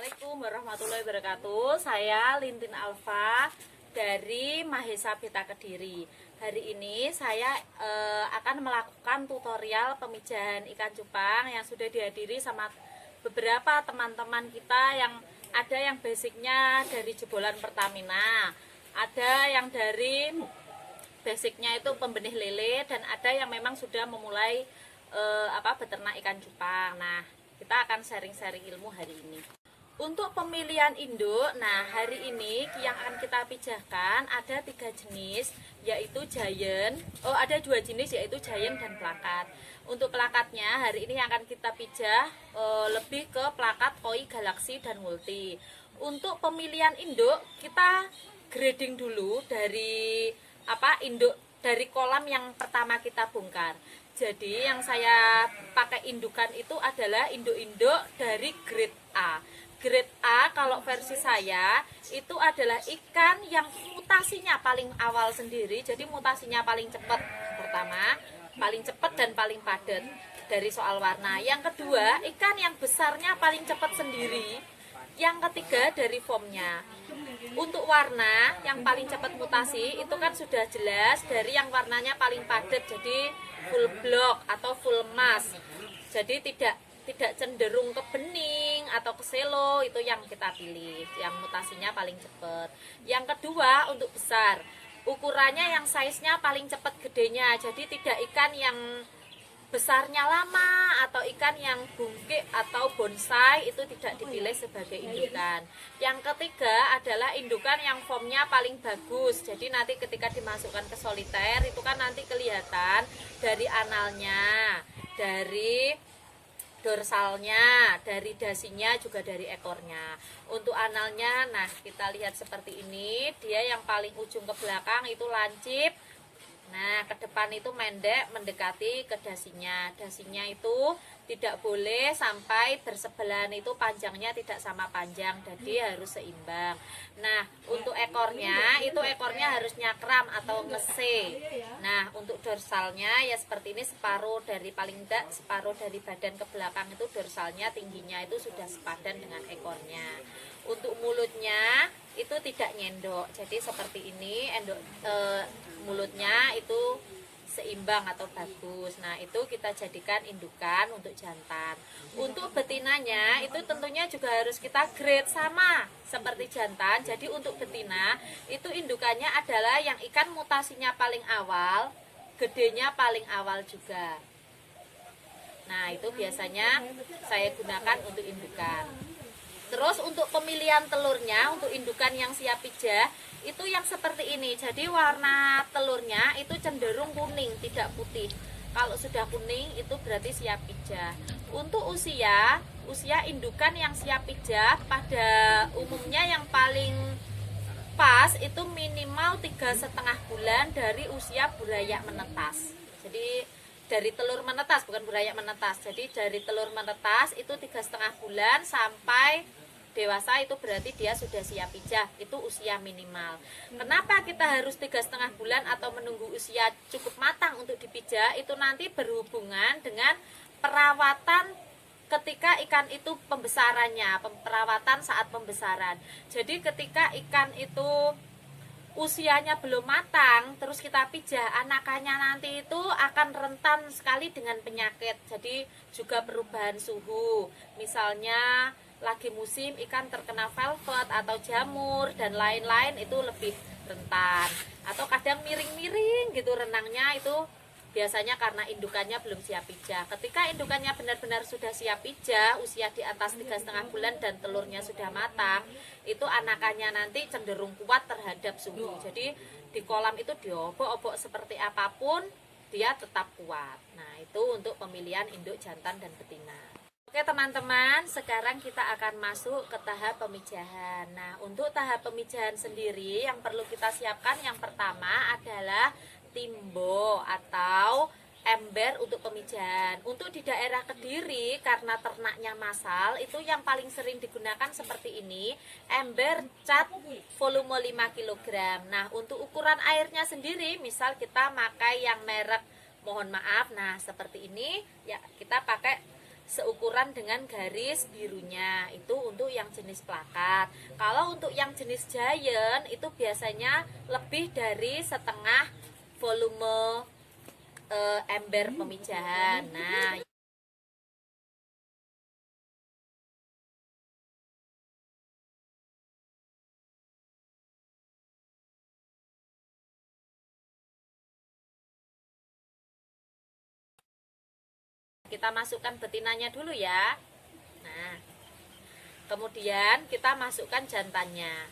Assalamualaikum warahmatullahi wabarakatuh. Saya Lintin Alfa dari Mahesa Beta Kediri. Hari ini saya akan melakukan tutorial pemijahan ikan cupang yang sudah dihadiri sama beberapa teman-teman kita yang ada yang basicnya dari jebolan Pertamina, ada yang dari basicnya itu pembenih lele, dan ada yang memang sudah memulai beternak ikan cupang. Nah, kita akan sharing-sharing ilmu hari ini. Untuk pemilihan induk, nah hari ini yang akan kita pijahkan ada 3 jenis, yaitu giant. Ada 2 jenis, yaitu giant dan plakat. Untuk plakatnya hari ini yang akan kita pijah lebih ke plakat koi, galaksi, dan multi. Untuk pemilihan induk kita grading dulu dari induk dari kolam yang pertama kita bongkar. Jadi yang saya pakai indukan itu adalah induk-induk dari grade A. Grade A kalau versi saya itu adalah ikan yang mutasinya paling awal sendiri. Jadi mutasinya paling cepat. Pertama, paling cepat dan paling padat dari soal warna. Yang kedua, ikan yang besarnya paling cepat sendiri. Yang ketiga, dari formnya. Untuk warna yang paling cepat mutasi itu kan sudah jelas dari yang warnanya paling padat, jadi full block atau full mass. Jadi tidak cenderung ke bening atau ke selo, itu yang kita pilih, yang mutasinya paling cepat. Yang kedua, untuk besar, ukurannya yang size-nya paling cepat gedenya, jadi tidak ikan yang besarnya lama atau ikan yang bungkik atau bonsai, itu tidak dipilih sebagai indukan. Yang ketiga adalah indukan yang formnya paling bagus, jadi nanti ketika dimasukkan ke soliter itu kan nanti kelihatan dari analnya, dari dorsalnya, dari dasinya, juga dari ekornya. Untuk analnya, nah kita lihat seperti ini, dia yang paling ujung ke belakang itu lancip. Nah, ke depan itu mendek mendekati ke dasinya. Dasinya itu tidak boleh sampai bersebelahan, itu panjangnya tidak sama panjang, jadi harus seimbang. Nah, untuk ekornya itu ekornya harus nyakram atau ngese. Nah, untuk dorsalnya ya seperti ini, separuh dari paling tidak separuh dari badan ke belakang itu dorsalnya tingginya itu sudah sepadan dengan ekornya. Untuk mulutnya itu tidak nyendok, jadi seperti ini, mulutnya itu seimbang atau bagus. Nah, itu kita jadikan indukan untuk jantan. Untuk betinanya itu tentunya juga harus kita grade sama seperti jantan. Jadi untuk betina itu indukannya adalah yang ikan mutasinya paling awal, gedenya paling awal juga. Nah, itu biasanya saya gunakan untuk indukan. Terus untuk pemilihan telurnya, untuk indukan yang siap pijah itu yang seperti ini. Jadi warna telurnya itu cenderung kuning, tidak putih. Kalau sudah kuning itu berarti siap pijah. Untuk usia indukan yang siap pijah pada umumnya yang paling pas itu minimal 3,5 bulan dari usia burayak menetas. Jadi dari telur menetas, bukan burayak menetas. Jadi dari telur menetas itu 3,5 bulan sampai dewasa, itu berarti dia sudah siap pijah. Itu usia minimal. Kenapa kita harus 3,5 bulan atau menunggu usia cukup matang untuk dipijah? Itu nanti berhubungan dengan perawatan ketika ikan itu pembesarannya, perawatan saat pembesaran. Jadi ketika ikan itu usianya belum matang terus kita pijah, anakannya nanti itu akan rentan sekali dengan penyakit. Jadi juga perubahan suhu, misalnya lagi musim ikan terkena velvet atau jamur dan lain-lain, itu lebih rentan. Atau kadang miring-miring gitu renangnya, itu biasanya karena indukannya belum siap pijah. Ketika indukannya benar-benar sudah siap pijah, usia di atas 3,5 bulan dan telurnya sudah matang, itu anakannya nanti cenderung kuat terhadap suhu. Jadi di kolam itu diobok-obok seperti apapun, dia tetap kuat. Nah, itu untuk pemilihan induk jantan dan betina. Oke teman-teman, sekarang kita akan masuk ke tahap pemijahan. Nah, untuk tahap pemijahan sendiri yang perlu kita siapkan yang pertama adalah timbo atau ember untuk pemijahan. Untuk di daerah Kediri karena ternaknya massal, itu yang paling sering digunakan seperti ini, ember cat volume 5 kg. Nah, untuk ukuran airnya sendiri, misal kita pakai yang merek, mohon maaf, nah seperti ini ya, kita pakai seukuran dengan garis birunya. Itu untuk yang jenis plakat. Kalau untuk yang jenis giant itu biasanya lebih dari setengah volume ember pemijahan. Nah, kita masukkan betinanya dulu ya. Nah, kemudian kita masukkan jantannya.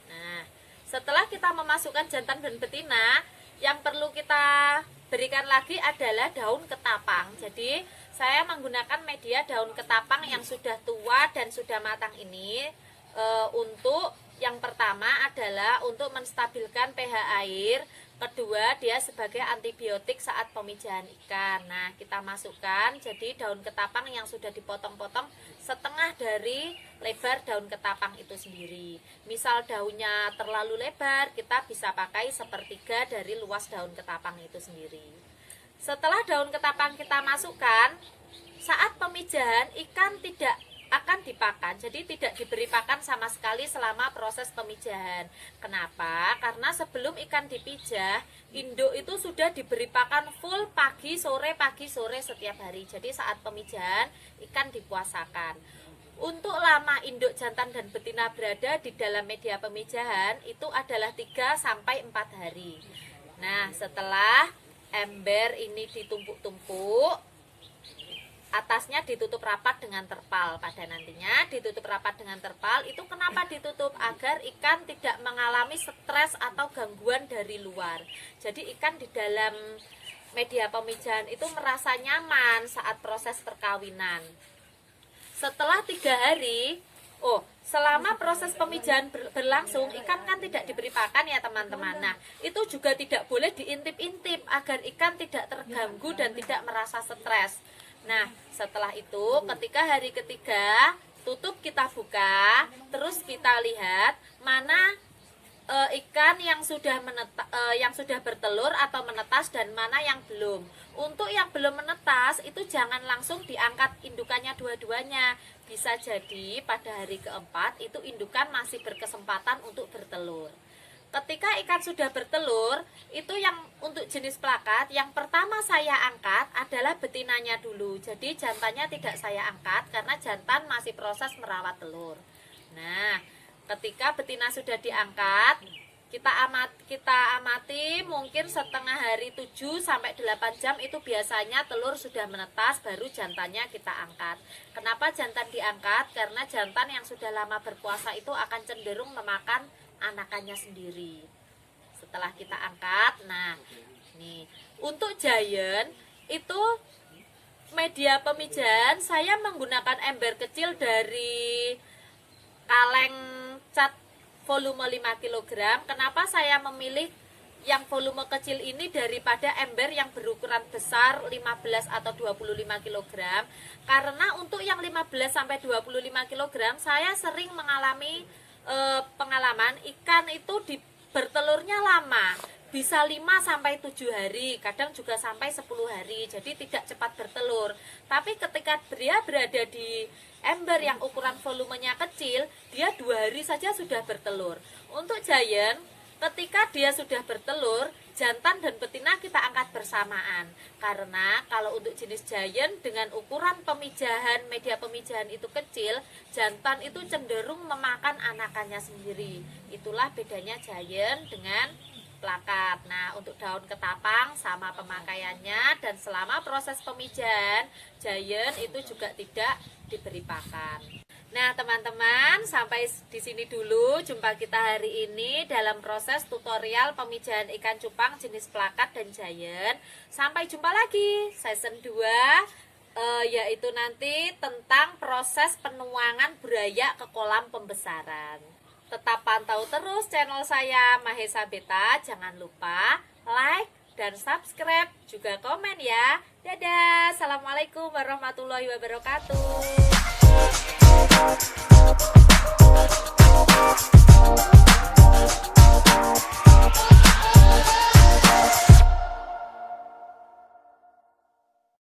Nah, setelah kita memasukkan jantan dan betina, yang perlu kita berikan lagi adalah daun ketapang. Jadi saya menggunakan media daun ketapang yang sudah tua dan sudah matang ini. Untuk yang pertama adalah untuk menstabilkan pH air. Kedua, dia sebagai antibiotik saat pemijahan ikan. Nah, kita masukkan jadi daun ketapang yang sudah dipotong-potong setengah dari lebar daun ketapang itu sendiri. Misal daunnya terlalu lebar, kita bisa pakai sepertiga dari luas daun ketapang itu sendiri. Setelah daun ketapang kita masukkan, saat pemijahan ikan tidak akan dipakan, jadi tidak diberi pakan sama sekali selama proses pemijahan. Kenapa? Karena sebelum ikan dipijah, induk itu sudah diberi pakan full pagi sore setiap hari. Jadi saat pemijahan ikan dipuasakan. Untuk lama induk jantan dan betina berada di dalam media pemijahan itu adalah 3-4 hari. Nah, setelah ember ini ditumpuk-tumpuk, atasnya ditutup rapat dengan terpal. Pada nantinya ditutup rapat dengan terpal. Itu kenapa ditutup? Agar ikan tidak mengalami stres atau gangguan dari luar. Jadi ikan di dalam media pemijahan itu merasa nyaman saat proses perkawinan. Setelah 3 hari, selama proses pemijahan berlangsung, ikan kan tidak diberi pakan ya teman-teman. Nah, itu juga tidak boleh diintip-intip agar ikan tidak terganggu dan tidak merasa stres. Nah, setelah itu ketika hari ketiga tutup kita buka, terus kita lihat mana ikan yang sudah bertelur atau menetas dan mana yang belum. Untuk yang belum menetas itu jangan langsung diangkat indukannya dua-duanya. Bisa jadi pada hari keempat itu indukan masih berkesempatan untuk bertelur. Ketika ikan sudah bertelur, itu yang untuk jenis plakat, yang pertama saya angkat adalah betinanya dulu. Jadi jantannya tidak saya angkat karena jantan masih proses merawat telur. Nah, ketika betina sudah diangkat, kita amati mungkin setengah hari 7-8 jam itu biasanya telur sudah menetas, baru jantannya kita angkat. Kenapa jantan diangkat? Karena jantan yang sudah lama berpuasa itu akan cenderung memakan anakannya sendiri. Setelah kita angkat, nah nih untuk giant itu media pemijahan saya menggunakan ember kecil dari kaleng cat volume 5 kg. Kenapa saya memilih yang volume kecil ini daripada ember yang berukuran besar 15 atau 25 kg? Karena untuk yang 15 sampai 25 kg saya sering mengalami pengalaman ikan itu bertelurnya lama, bisa 5-7 hari, kadang juga sampai 10 hari, jadi tidak cepat bertelur. Tapi ketika dia berada di ember yang ukuran volumenya kecil, dia 2 hari saja sudah bertelur. Untuk giant, ketika dia sudah bertelur, jantan dan betina kita angkat bersamaan. Karena kalau untuk jenis giant dengan ukuran pemijahan, media pemijahan itu kecil, jantan itu cenderung memakan anakannya sendiri. Itulah bedanya giant dengan plakat. Nah, untuk daun ketapang sama pemakaiannya, dan selama proses pemijahan, giant itu juga tidak diberi pakan. Nah, teman-teman, sampai di sini dulu jumpa kita hari ini dalam proses tutorial pemijahan ikan cupang jenis plakat dan giant. Sampai jumpa lagi season 2, yaitu nanti tentang proses penuangan buaya ke kolam pembesaran. Tetap pantau terus channel saya Mahesa Beta. Jangan lupa like dan subscribe, juga komen ya. Dadah, assalamualaikum warahmatullahi wabarakatuh.